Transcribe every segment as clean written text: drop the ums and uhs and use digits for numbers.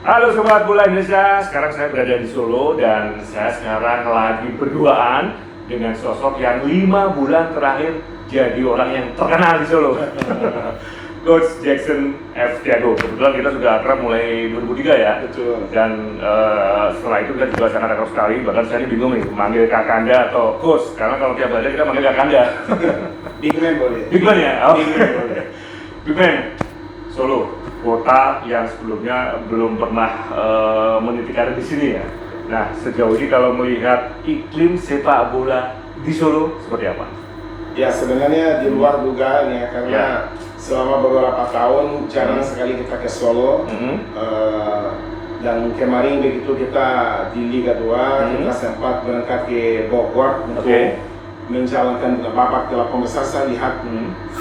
Halo Sobat Bola Indonesia, sekarang saya berada di Solo dan saya sekarang lagi berduaan dengan sosok yang 5 bulan terakhir jadi orang yang terkenal di Solo. Coach Jackson F. Tiago. Kebetulan kita sudah akrab mulai 2003 ya. Betul. Dan setelah itu kita juga sangat akrab sekali. Bahkan saya ini bingung nih, manggil Kakanda atau Coach. Karena kalau tiap hari kita manggil Kakanda. Big Man boleh. Big Man ya? Oh. Big Man boleh. Big Man, Solo, kota yang sebelumnya belum pernah meniti karir di sini ya. Nah, sejauh ini kalau melihat iklim sepak bola di Solo seperti apa? Ya sebenarnya di luar dugaan ya, karena selama beberapa tahun jarang sekali kita ke Solo. Dan kemarin begitu kita di Liga 2, kita sempat berangkat ke Bogor untuk menjalankan babak 8 besar. Saya lihat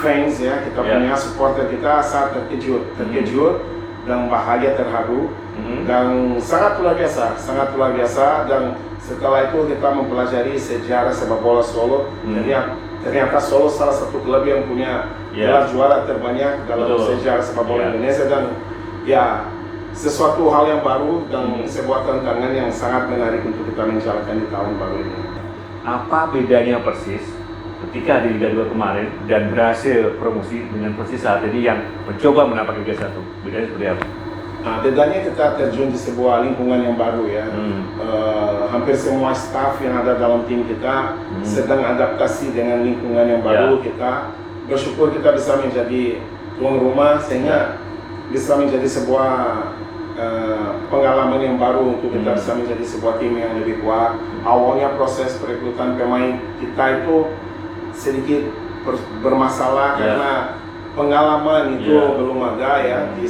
fans ya, kita punya supporter kita saat terkejut dan bahagia, terharu dan sangat luar biasa, dan setelah itu kita mempelajari sejarah sepak bola Solo. Ternyata Solo salah satu klub yang punya gelar juara terbanyak dalam sejarah sepak bola Indonesia, dan ya sesuatu hal yang baru dan sebuah tantangan yang sangat menarik untuk kita menjalankan di tahun baru ini. Apa bedanya Persis ketika di Liga 2 kemarin dan berhasil promosi dengan Persis saat ini yang mencoba menapak Liga 1? Bedanya seperti apa? Nah, bedanya kita terjun di sebuah lingkungan yang baru ya. Hampir semua staff yang ada dalam tim kita sedang adaptasi dengan lingkungan yang baru. Kita bersyukur kita bisa menjadi tuan rumah, sehingga bisa menjadi sebuah pengalaman yang baru untuk kita bisa menjadi sebuah tim yang lebih kuat. Awalnya proses perekrutan pemain kita itu sedikit bermasalah karena pengalaman itu belum ada ya di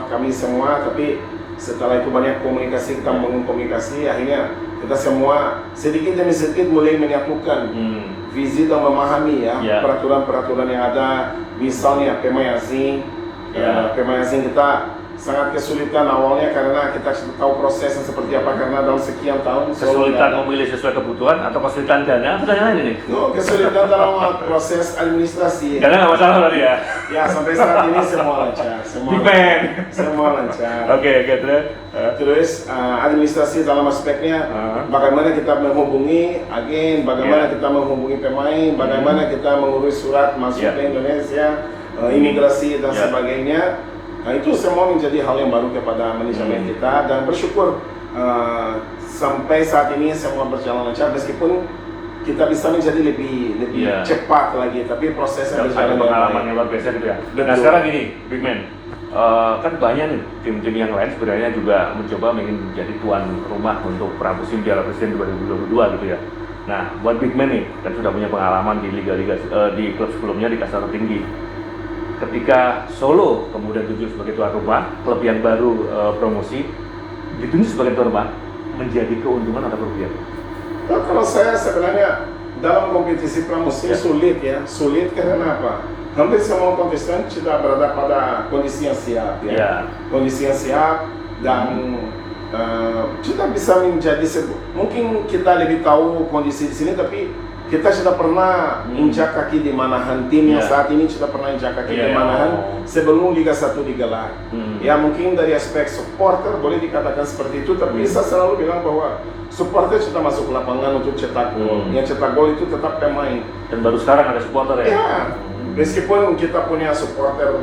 kami semua, tapi setelah itu banyak komunikasi, kita membangun komunikasi, akhirnya kita semua sedikit demi sedikit mulai menyatukan visi dan memahami peraturan-peraturan yang ada. Misalnya pemain asing, kita sangat kesulitan awalnya karena kita tahu prosesnya seperti apa, karena dalam sekian tahun kesulitan memilih sesuai kebutuhan atau kesulitan dana? Pertanyaan ini? Kesulitan dalam proses administrasi. Dana nggak masalah tadi ya? Ya sampai saat ini semua lancar. Semua lancar. Oke, terus administrasi dalam aspeknya, bagaimana kita menghubungi agen, bagaimana kita menghubungi pemain, bagaimana kita mengurus surat masuk ke Indonesia, imigrasi dan sebagainya. Nah, itu semua menjadi hal yang baru kepada manajemen kita, dan bersyukur sampai saat ini semua berjalan lancar, meskipun kita bisa menjadi lebih cepat lagi, tapi prosesnya berjalan dengan pengalaman yang luar biasa gitu ya. Nah sekarang gini, Big Man, kan banyak nih tim-tim yang lain sebenarnya juga mencoba ingin menjadi tuan rumah untuk pramusim Piala Presiden 2022 gitu ya. Nah buat Big Man nih, kan sudah punya pengalaman di liga-liga di klub sebelumnya di kasta tertinggi. Ketika Solo kemudian ditunjuk sebagai tuan rumah, klub yang baru promosi ditunjuk sebagai tuan rumah, menjadi keuntungan atau kerugian? Nah, kalau saya sebenarnya dalam kompetisi pramusim sulit karena apa? Hampir semua kontestan sudah berada pada kondisi yang siap kondisi yang siap, dan kita bisa menjadi mungkin kita lebih tahu kondisi di sini, tapi kita sudah pernah injak kaki di manahan. Tim yang saat ini sudah pernah injak kaki di manahan sebelum Liga 1 digelar. Ya mungkin dari aspek supporter boleh dikatakan seperti itu, tapi saya selalu bilang bahwa supporter sudah masuk ke lapangan untuk cetak gol. Yang cetak gol itu tetap pemain. Dan baru sekarang ada supporter ya? Ya, meskipun kita punya supporter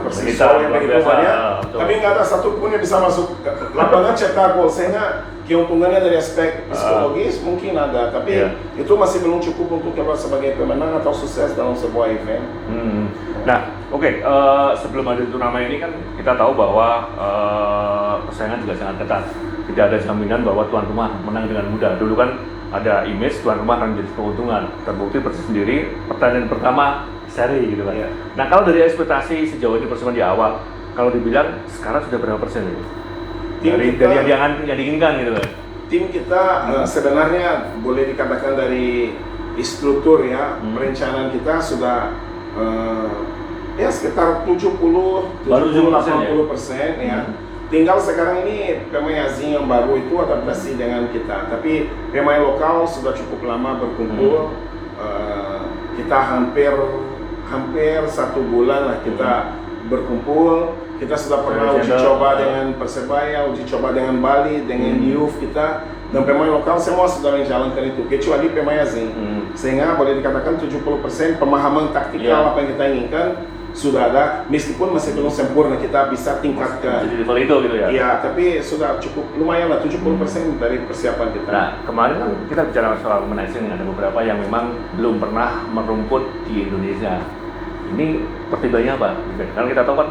Persis Solo yang begitu banyak, tapi nggak ada satupun yang bisa masuk ke lapangan cetak gol, sehingga keuntungannya dari aspek psikologis mungkin ada, tapi itu masih belum cukup untuk kita sebagai pemenang atau sukses dalam sebuah event. Nah, sebelum ada turnamen ini kan kita tahu bahwa persaingan juga sangat ketat. Tidak ada jaminan bahwa tuan rumah menang dengan mudah. Dulu kan ada image tuan rumah akan jadi keuntungan. Terbukti Persis sendiri pertandingan pertama seri gitu kan. Nah, kalau dari ekspektasi sejauh ini persiapan di awal, kalau dibilang sekarang sudah berapa persen itu? Dari yang diinginkan gitu kan? Tim kita sebenarnya boleh dikatakan dari struktur perencanaan kita sudah sekitar 70-80% ya. Tinggal sekarang ini pemain asing yang baru itu adaptasi dengan kita, tapi pemain lokal sudah cukup lama berkumpul. Kita hampir 1 bulan lah kita berkumpul. kita sudah pernah uji coba dengan Persebaya, uji coba dengan Bali, dengan Youth kita, dan pemain lokal semua sudah menjalankan itu, kecuali pemain asing. Sehingga boleh dikatakan 70% pemahaman taktikal apa yang kita inginkan sudah ada, meskipun masih belum sempurna, kita bisa tingkatkan. Jadi level itu gitu ya? Iya, tapi sudah cukup lumayan lah, 70% dari persiapan kita. Nah, kemarin kan kita bicara soal pemain asing, ada beberapa yang memang belum pernah merumput di Indonesia. Ini pertimbangannya apa? Karena kita tahu kan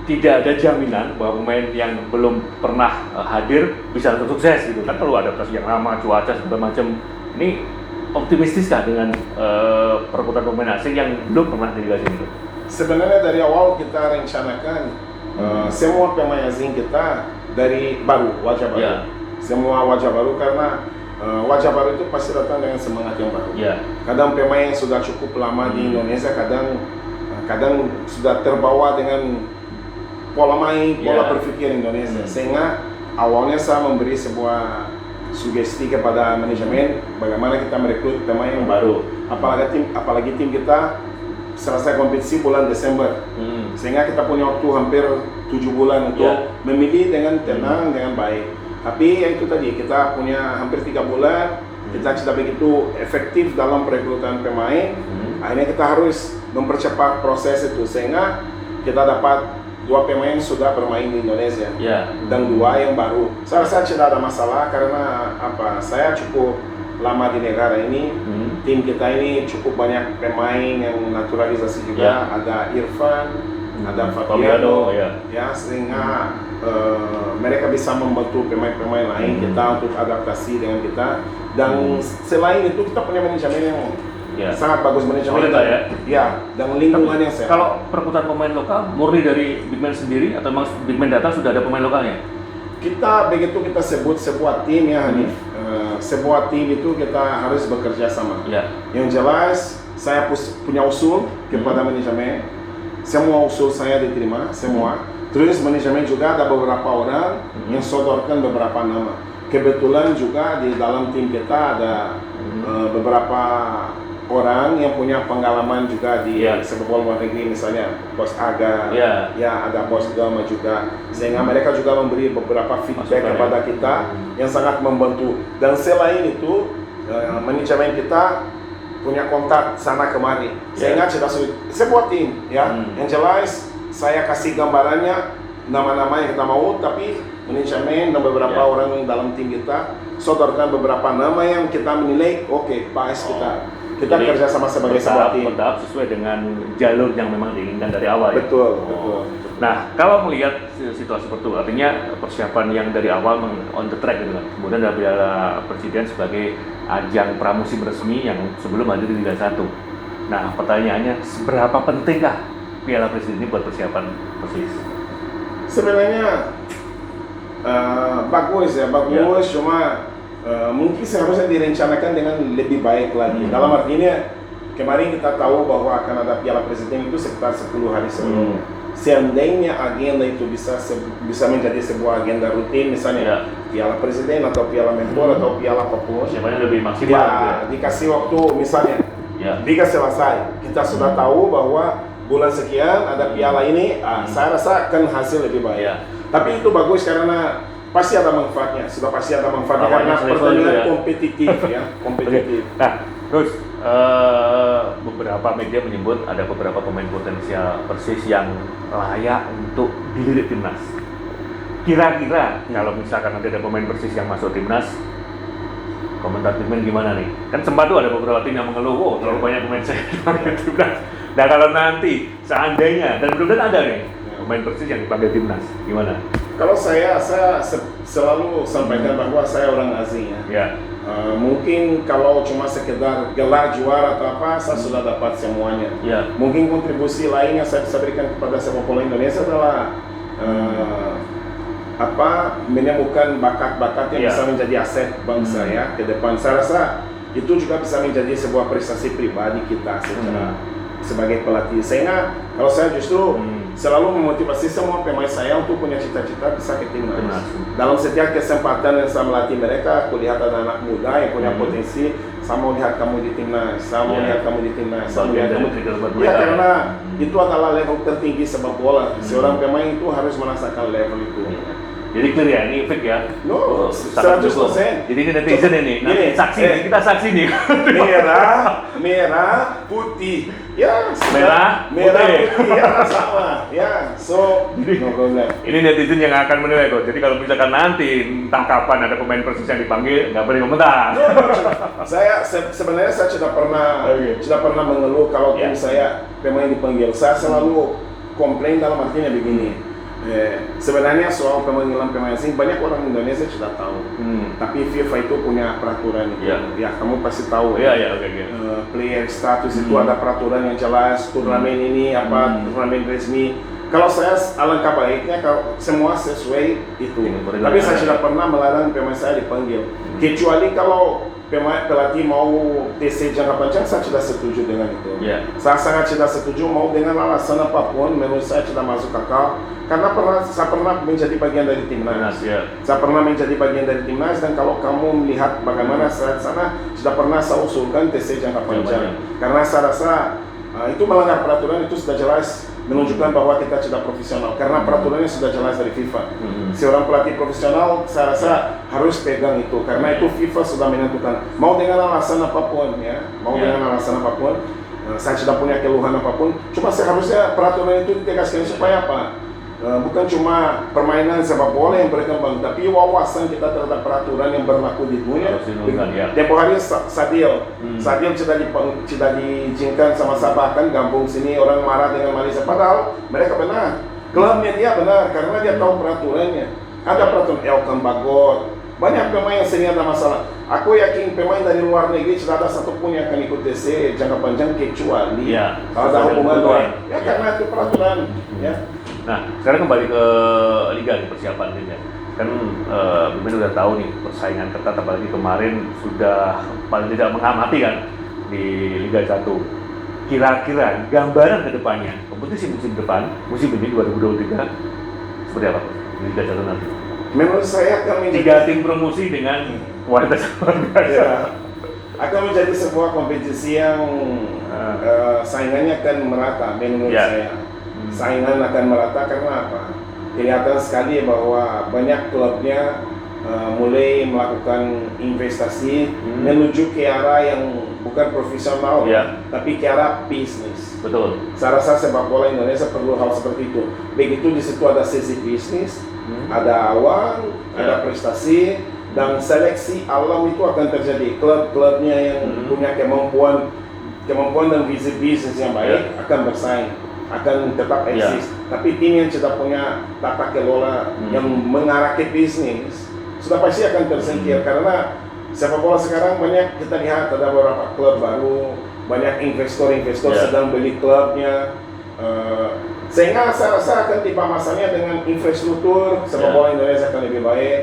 tidak ada jaminan bahwa pemain yang belum pernah hadir bisa langsung sukses gitu kan, perlu adaptasi yang lama, cuaca segala macam. Ini optimistiskah dengan perebutan pemain asing yang belum pernah di Liga ini? Sebenarnya dari awal kita rencanakan semua pemain asing kita dari baru, wajah baru. Semua wajah baru karena wajah baru itu pasti datang dengan semangat yang baru. Kadang pemain yang sudah cukup lama di Indonesia kadang sudah terbawa dengan pola main, pola berpikir Indonesia. Sehingga awalnya saya memberi sebuah sugesti kepada manajemen bagaimana kita merekrut pemain yang baru. Apalagi tim kita selesai kompetisi bulan Desember, sehingga kita punya waktu hampir 7 bulan untuk memilih dengan tenang, dengan baik. Tapi ya itu tadi, kita punya hampir 3 bulan, kita sudah begitu efektif dalam perekrutan pemain. Akhirnya kita harus mempercepat proses itu, sehingga kita dapat 2 pemain sudah bermain di Indonesia dan 2 yang baru. Saya rasa tidak ada masalah karena saya cukup lama di negara ini. Tim kita ini cukup banyak pemain yang naturalisasi juga. Ada Irfan, ada Fabiano, sehingga mereka bisa membantu pemain-pemain lain kita untuk adaptasi dengan kita. Dan selain itu kita punya manajemen yang sangat bagus, manajemen dan lingkungan yang sehat. Kalau perebutan pemain lokal murni dari Big Man sendiri atau memang Big Man datang sudah ada pemain lokalnya? Kita sebut sebuah tim ya Hanif. Sebuah tim itu kita harus bekerja sama. Yang jelas saya punya usul kepada manajemen. Semua usul saya diterima semua. Terus manajemen juga ada beberapa orang yang sodorkan beberapa nama. Kebetulan juga di dalam tim kita ada beberapa orang yang punya pengalaman juga di sepak bola luar negeri, misalnya Bos Aga, ada Bos Gama juga, sehingga mereka juga memberi beberapa feedback kepada kita yang sangat membantu. Dan selain itu manajemen kita punya kontak sana kemari, sehingga tidak sulit. Sebuah tim yang jelas saya kasih gambarannya nama-nama yang kita mau, tapi manajemen dan beberapa orang dalam tim kita sodorkan beberapa nama yang kita menilai pas kita kerja sama sebagai sebuah tim. Bertahap sesuai dengan jalur yang memang diinginkan dari awal. Betul. Nah, kalau melihat situasi seperti itu, artinya persiapan yang dari awal on the track gitu kan. Kemudian ada Piala Presiden sebagai ajang pramusim resmi yang sebelum hadir di Liga 1. Nah, pertanyaannya, seberapa pentingkah Piala Presiden ini buat persiapan Persis? Sebenarnya bagus, cuma mungkin seharusnya direncanakan dengan lebih baik lagi. Dalam artinya, kemarin kita tahu bahwa akan ada Piala Presiden itu sekitar 10 hari sebelumnya. Seandainya agenda itu bisa menjadi sebuah agenda rutin, misalnya Piala Presiden atau Piala Menpora atau Piala Papua, sebenarnya lebih maksimal. Dikasih waktu, misalnya Liga selesai, kita sudah tahu bahwa bulan sekian ada piala ini, saya rasa akan hasil lebih baik. Tapi itu bagus karena pasti ada manfaatnya, sudah pasti ada manfaatnya karena pertandingan kompetitif kompetitif. Nah, terus beberapa media menyebut ada beberapa pemain potensial Persis yang layak untuk dilirik timnas. Kira-kira kalau misalkan nanti ada pemain Persis yang masuk timnas, komentar timnas gimana nih? Kan sempat tuh ada beberapa tim yang mengeluh, terlalu banyak pemain saya dipanggil timnas. Nah kalau nanti seandainya dan mudah-mudahan ada nih pemain Persis yang dipanggil timnas, gimana? Kalau saya selalu sampaikan bahwa saya orang asing ya. Mungkin kalau cuma sekedar gelar juara atau apa, saya sudah dapat semuanya. Mungkin kontribusi lain yang saya bisa berikan kepada sepak bola Indonesia adalah menemukan bakat-bakat yang bisa menjadi aset bangsa ya ke depan. Saya rasa itu juga bisa menjadi sebuah prestasi pribadi kita secara sebagai pelatih. Sehingga kalau saya justru selalu memotivasi semua pemain saya untuk punya cita-cita bisa ke timnas. Dalam setiap kesempatan yang saya melatih mereka, aku lihat ada anak muda yang punya potensi. Saya mau lihat kamu di timnas, saya mau lihat kamu di timnas, saya mau lihat kamu di timnas. Ya, karena itu adalah level tertinggi sepak bola. Seorang pemain itu harus merasakan level itu. Jadi clear ya, ini fake ya? No, 100%. Jadi ini netizen ini, saksi nih, kita saksi nih. Merah, putih. Ya, merah, putih, ya sama. Ya, so no problem. Ini netizen yang akan menilai kok. Jadi kalau misalkan nanti entah kapan ada pemain Persis yang dipanggil, nggak boleh komentar. Saya sebenarnya saya tidak pernah mengeluh kalau tim saya pemain dipanggil. Saya selalu komplain dalam artinya begini. Sebenarnya soal pemanggilan pemain asing banyak orang Indonesia sudah tahu, tapi FIFA itu punya peraturan itu. Ya kamu pasti tahu. Player status itu ada peraturan yang jelas. Turnamen ini turnamen resmi. Kalau saya alangkah baiknya kalau semua sesuai itu. Tapi saya tidak pernah melarang pemain saya dipanggil. Kecuali kalau pelatih mau TC jangka panjang, saya tidak setuju dengan itu. Saya sangat tidak setuju mau dengan alasan apapun, menurut saya tidak masuk akal. Karena saya pernah menjadi bagian dari timnas. Saya pernah menjadi bagian dari timnas dan kalau kamu melihat bagaimana saya sana, sudah pernah saya usulkan TC jangka panjang. Karena saya rasa itu melanggar peraturan, itu sudah jelas menunjukkan bahwa kita tidak profesional. Karena peraturannya sudah jelas dari FIFA. Seorang pelatih profesional saya rasa harus pegang itu. Karena itu FIFA sudah menentukan. Mau dengan alasan apapun ya, dengan alasan apapun, saya sudah punya keluhan apapun. Cuma seharusnya peraturan itu ditegaskan supaya apa? Bukan cuma permainan sepak bola yang berkembang, tapi wawasan kita terhadap peraturan yang berlaku di dunia. Tempoh hari Sadil tidak diizinkan sama Sabah kan gabung sini, orang marah dengan Malaysia. Padahal mereka benar, klubnya dia benar karena dia tahu peraturannya. Ada peraturan Elkan Bagot, banyak pemain yang sering ada masalah. Aku yakin pemain dari luar negeri tidak ada satupun yang akan ikut TC jangka panjang kecuali kalau ada hubungan lain. Karena itu peraturan. Nah, sekarang kembali ke Liga nih, persiapan Liga. Kan Bimen udah tahu nih persaingan ketat, apalagi kemarin sudah paling tidak mengamati kan di Liga 1. Kira-kira gambaran ke depannya, kompetisi musim depan, musim ini 2023 seperti apa di Liga 1 nanti? Menurut saya akan menjadi 3 tim promosi dengan kualitas luar biasa. Akan menjadi sebuah kompetisi yang saingannya akan merata menurut saya. Saingan akan merata karena apa? Kelihatan sekali bahwa banyak klubnya mulai melakukan investasi menuju ke arah yang bukan profesional, tapi ke arah bisnis. Betul. Saya rasa sepak bola Indonesia perlu hal seperti itu. Begitu di situ ada sisi bisnis, ada uang, ada prestasi, dan seleksi alam itu akan terjadi. Klub-klubnya yang punya kemampuan dan visi bisnis yang baik akan bersaing, akan tetap eksis. Tapi tim yang tidak punya tata kelola yang mengarah ke bisnis sudah pasti akan tersingkir. Karena sepak bola sekarang banyak kita lihat ada beberapa klub baru, banyak investor sedang beli klubnya, sehingga saya rasa akan tiba masanya dengan infrastruktur sepak bola Indonesia akan lebih baik,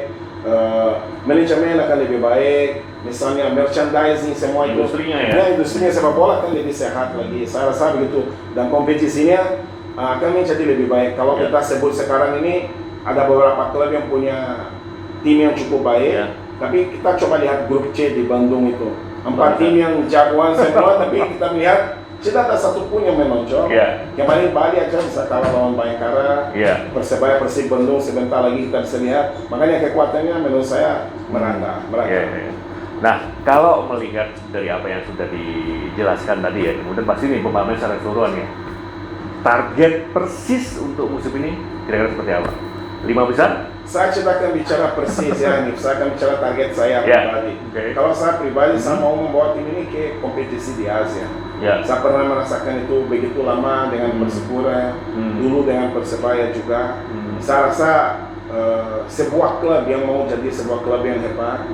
manajemen akan lebih baik, misalnya merchandising semua itu, industrinya sepak bola akan lebih sehat lagi. Saya rasa begitu, dan kompetisinya akan menjadi lebih baik. Kalau kita sebut sekarang ini ada beberapa klub yang punya tim yang cukup baik, tapi kita coba lihat grup C di Bandung itu 4 tim yang jagoan semua, tapi kita melihat tidak ada satupun yang menonjol. Kemarin Bali aja bisa kalah lawan Bayangkara, Persebaya Persib Bandung sebentar lagi kita bisa lihat. Makanya kekuatannya menurut saya merata. Nah, kalau melihat dari apa yang sudah dijelaskan tadi ya, kemudian pasti nih pemahaman secara keseluruhan ya. Target Persis untuk musim ini kira-kira seperti apa? 5 besar? Saya tidak akan bicara persis ya, saya akan bicara target saya pribadi. Kalau saya pribadi, saya mau membawa tim ini ke kompetisi di Asia. Saya pernah merasakan itu begitu lama dengan Persipura, dulu dengan Persebaya juga. Saya rasa sebuah klub yang mau jadi sebuah klub yang hebat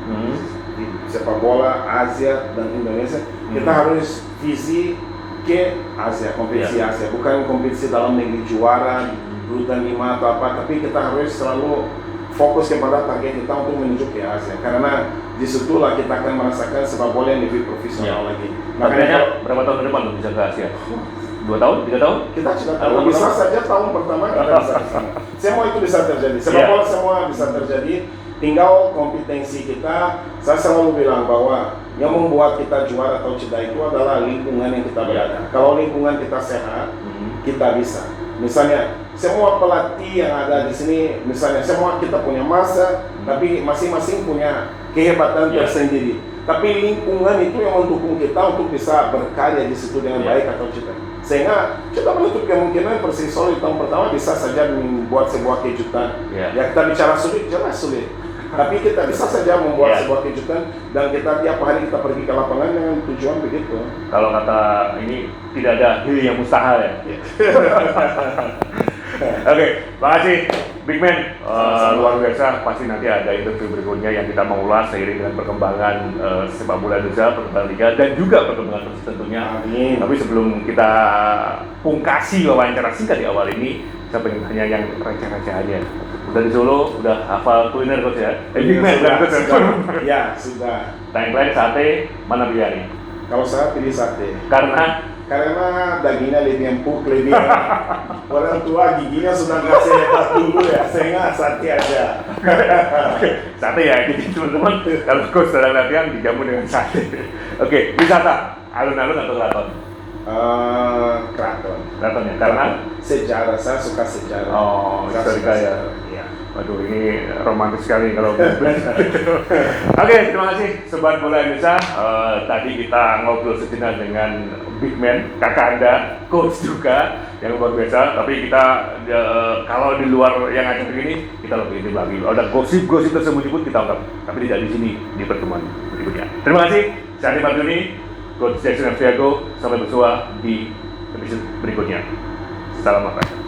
di sepak bola Asia dan Indonesia, kita harus visi ke Asia, kompetisi Asia, bukan kompetisi dalam negeri juara, urutan 5 atau apa, tapi kita harus selalu fokus kepada target kita untuk menuju ke Asia, karena disitulah kita akan merasakan sepak bola yang lebih profesional lagi. Makanya berapa tahun ke depan lo bisa ke Asia? 2 tahun, 3 tahun? Kita sudah Tahun tahu, bisa pertama? saja tahun pertama kita bisa ke sana. Semua itu bisa terjadi, sepak Iya. bola semua bisa terjadi. Tinggal kompetensi kita. Saya selalu bilang bahwa yang membuat kita juara atau tidak itu adalah lingkungan yang kita berada. Kalau lingkungan kita sehat, kita bisa. Misalnya semua pelatih yang ada di sini, misalnya semua kita punya masa, tapi masing-masing punya kehebatan Iya. tersendiri. Tapi lingkungan itu yang mendukung kita untuk bisa berkarya di situ dengan Iya. baik atau tidak. Sehingga kita menutup kemungkinan Persis Solo di tahun pertama bisa saja membuat sebuah kejutan. Iya. Ya kita bicara sulit, jelas sulit. Tapi kita bisa saja membuat Iya. sebuah kejutan dan kita tiap hari kita pergi ke lapangan dengan tujuan begitu. Kalau kata ini tidak ada hal yang mustahil ya. Oke, makasih Big Man. Luar biasa. Pasti nanti ada interview berikutnya yang kita mau ulas seiring dengan perkembangan sepak bola Indonesia, perkembangan liga dan juga perkembangan Persis tentunya. Amin. Tapi sebelum kita pungkasi wawancara singkat di awal ini, saya pengen tanya yang receh-receh aja. Udah di Solo, udah hafal kuliner coach ya? Big Man Sudah, kan coach ya? sudah. Ya, sudah. Tagline sate, mana biryani? Kalau saya pilih sate. Karena Dagingnya lebih empuk, lebih orang tua giginya sudah nggak sehebat dulu ya, sehingga sate aja. sate ya, jadi teman-teman kalau coach sedang latihan dijamu dengan sate. Oke, wisata alun-alun atau keraton? Keraton. Keraton ya, karena Sejarah, saya suka sejarah. oh Saya historika suka ya. sejarah, iya. Waduh, ini romantis sekali kalau Oke, terima kasih Sobat Bola Indonesia. Tadi kita ngobrol sejenak dengan Big Man, kakak Anda, coach juga yang luar biasa. Tapi kita kalau di luar yang acara ini kita lebih ini lagi. Ada gosip-gosip tersembunyi pun kita ungkap, tapi tidak di sini di pertemuan berikutnya. Terima kasih. Saya Adi Marduni, Coach Jackson F. Tiago. Sampai berjumpa di episode berikutnya. Salam olahraga.